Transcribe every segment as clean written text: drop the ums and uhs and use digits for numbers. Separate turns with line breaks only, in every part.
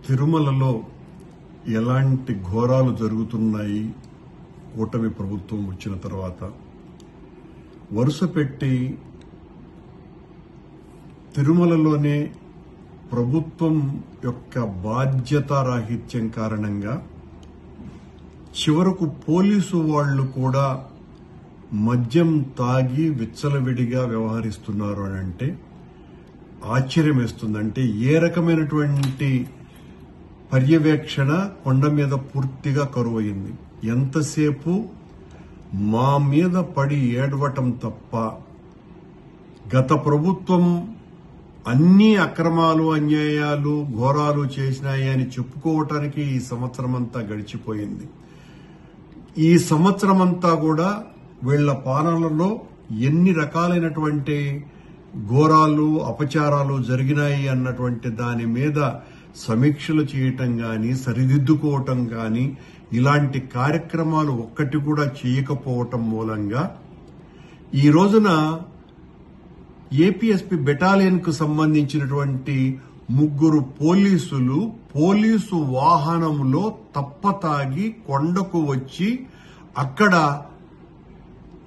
తిరుమలలో ఎలాంటి ఘోరాలు జరుగుతున్నాయి కూటమి ప్రభుత్వం వచ్చిన తర్వాత వరుస పెట్టి తిరుమలలోనే ప్రభుత్వం యొక్క బాధ్యతారాహిత్యం కారణంగా చివరకు పోలీసు వాళ్లు కూడా మద్యం తాగి విచ్చలవిడిగా వ్యవహరిస్తున్నారు అని అంటే ఆశ్చర్యం వేస్తుందంటే ఏ రకమైనటువంటి పర్యవేక్షణ కొండ మీద పూర్తిగా కరువయింది. ఎంతసేపు మా మీద పడి ఏడవటం తప్ప గత ప్రభుత్వం అన్ని అక్రమాలు అన్యాయాలు ఘోరాలు చేసినాయి అని చెప్పుకోవటానికి ఈ సంవత్సరం అంతా గడిచిపోయింది. ఈ సంవత్సరం అంతా కూడా వీళ్ల పాలనలో ఎన్ని రకాలైనటువంటి ఘోరాలు అపచారాలు జరిగినాయి అన్నటువంటి దాని మీద సమీక్షలు చేయటం గాని సరిదిద్దుకోవటం గాని ఇలాంటి కార్యక్రమాలు ఒక్కటి కూడా చేయకపోవటం మూలంగా ఈ రోజున ఏపీఎస్పీ బెటాలియన్ కు సంబంధించినటువంటి 3 పోలీసులు పోలీసు వాహనంలో తప్పతాగి కొండకు వచ్చి అక్కడ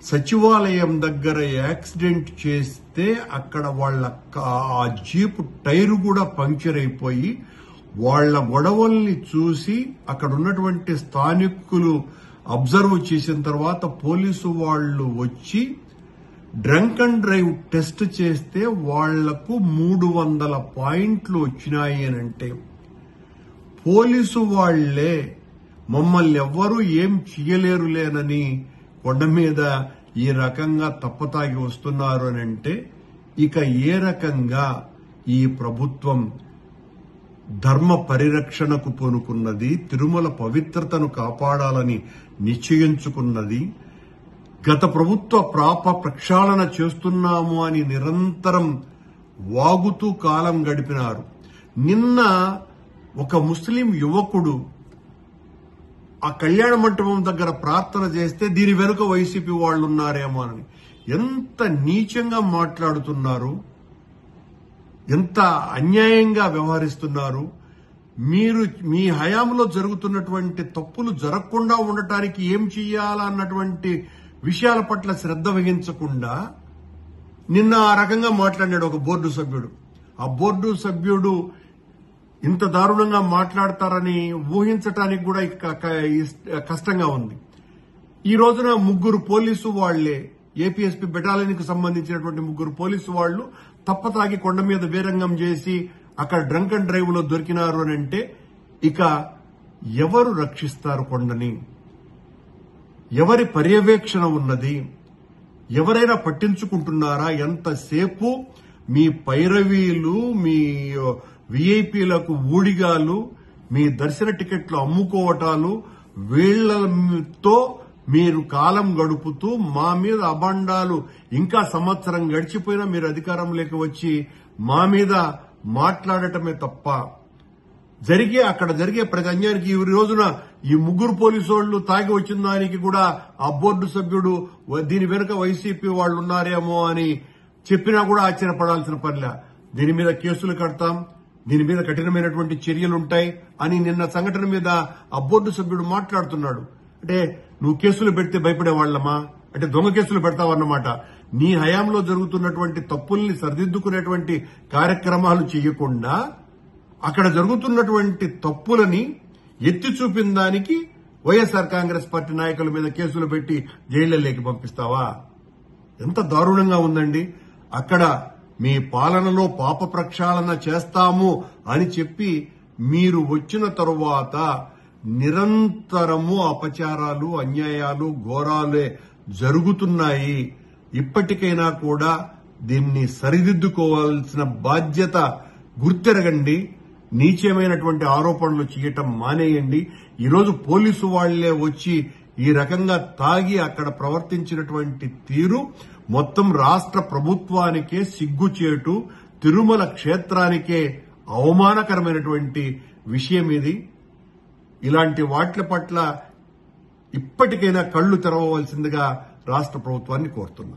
సచివాలయం దగ్గర యాక్సిడెంట్ చేస్తే అక్కడ వాళ్ళ ఆ జీపు టైరు కూడా పంక్చర్ అయిపోయి వాళ్ల గొడవల్ని చూసి అక్కడ ఉన్నటువంటి స్థానికులు అబ్జర్వ్ చేసిన తర్వాత పోలీసు వాళ్లు వచ్చి డ్రంక్ అండ్ డ్రైవ్ టెస్ట్ చేస్తే వాళ్లకు 300 పాయింట్లు వచ్చినాయి అని అంటే పోలీసు వాళ్లే మమ్మల్ని ఎవ్వరూ ఏం చేయలేరులేనని కొండ మీద ఈ రకంగా తప్పతాగి వస్తున్నారు అని అంటే ఇక ఏ రకంగా ఈ ప్రభుత్వం ధర్మ పరిరక్షణకు పూనుకున్నది, తిరుమల పవిత్రతను కాపాడాలని నిశ్చయించుకున్నది, గత ప్రభుత్వ ప్రక్షాళన చేస్తున్నాము అని నిరంతరం వాగుతూ కాలం గడిపినారు. నిన్న ఒక ముస్లిం యువకుడు ఆ కళ్యాణ మంటపం దగ్గర ప్రార్థన చేస్తే దీని వెనుక వైసీపీ వాళ్ళు ఉన్నారేమో అని ఎంత నీచంగా మాట్లాడుతున్నారు, ఎంత అన్యాయంగా వ్యవహరిస్తున్నారు. మీరు మీ హయాంలో జరుగుతున్నటువంటి తప్పులు జరగకుండా ఉండటానికి ఏం చెయ్యాలన్నటువంటి విషయాల పట్ల శ్రద్ధ వహించకుండా నిన్న ఆ రకంగా మాట్లాడాడు ఒక బోర్డు సభ్యుడు. ఆ బోర్డు సభ్యుడు ఇంత దారుణంగా మాట్లాడతారని ఊహించటానికి కూడా కష్టంగా ఉంది. ఈ రోజున 3 పోలీసు వాళ్లే ఏపీఎస్పీ బెటాలియన్ కు సంబంధించినటువంటి 3 పోలీసు వాళ్లు తప్పతాగి కొండ మీద వీరంగం చేసి అక్కడ డ్రంక్ అండ్ డ్రైవ్ లో దొరికినారు అని అంటే ఇక ఎవరు రక్షిస్తారు కొండని? ఎవరి పర్యవేక్షణ ఉన్నది? ఎవరైనా పట్టించుకుంటున్నారా? ఎంతసేపు మీ పైరవీలు, మీ వీఐపీలకు ఊడిగాలు, మీ దర్శన టికెట్లు అమ్ముకోవటాలు, వీళ్లతో మీరు కాలం గడుపుతూ మా మీద అభండాలు ఇంకా సంవత్సరం గడిచిపోయినా మీరు అధికారంలోకి వచ్చి మా మీద మాట్లాడటమే తప్ప అక్కడ జరిగే ప్రతి అన్యాయానికి ఈ రోజున ఈ 3 పోలీసు వాళ్లు తాగి వచ్చిన దానికి కూడా ఆ బోర్డు సభ్యుడు దీని వెనుక వైసీపీ వాళ్లు ఉన్నారేమో అని చెప్పినా కూడా ఆశ్చర్యపడాల్సిన పనిలే. దీని మీద కేసులు కడతాం, దీని మీద కఠినమైనటువంటి చర్యలుంటాయి అని నిన్న సంఘటన మీద ఆ బోర్డు సభ్యుడు మాట్లాడుతున్నాడు. అంటే నువ్వు కేసులు పెడితే భయపడేవాళ్లమా? అంటే దొంగ కేసులు పెడతావన్నమాట. నీ హయాంలో జరుగుతున్నటువంటి తప్పుల్ని సరిదిద్దుకునేటువంటి కార్యక్రమాలు చేయకుండా అక్కడ జరుగుతున్నటువంటి తప్పులని ఎత్తి చూపిన దానికి వైఎస్ఆర్ కాంగ్రెస్ పార్టీ నాయకుల మీద కేసులు పెట్టి జైళ్లలోకి పంపిస్తావా? ఎంత దారుణంగా ఉందండి. అక్కడ మీ పాలనలో పాప ప్రక్షాళన చేస్తాము అని చెప్పి మీరు వచ్చిన తరువాత నిరంతరము అపచారాలు, అన్యాయాలు, ఘోరాలే జరుగుతున్నాయి. ఇప్పటికైనా కూడా దీన్ని సరిదిద్దుకోవాల్సిన బాధ్యత గుర్తెరగండి. నీచమైనటువంటి ఆరోపణలు చేయటం మానేయండి. ఈరోజు పోలీసు వాళ్లే వచ్చి ఈ రకంగా తాగి అక్కడ ప్రవర్తించినటువంటి తీరు మొత్తం రాష్ట్ర ప్రభుత్వానికే సిగ్గుచేటు, తిరుమల క్షేత్రానికే అవమానకరమైనటువంటి విషయం ఇది. ఇలాంటి వాట్ల పట్ల ఇప్పటికైనా కళ్లు తెరవవలసిందిగా రాష్ట్ర ప్రభుత్వాన్ని కోరుతున్నా.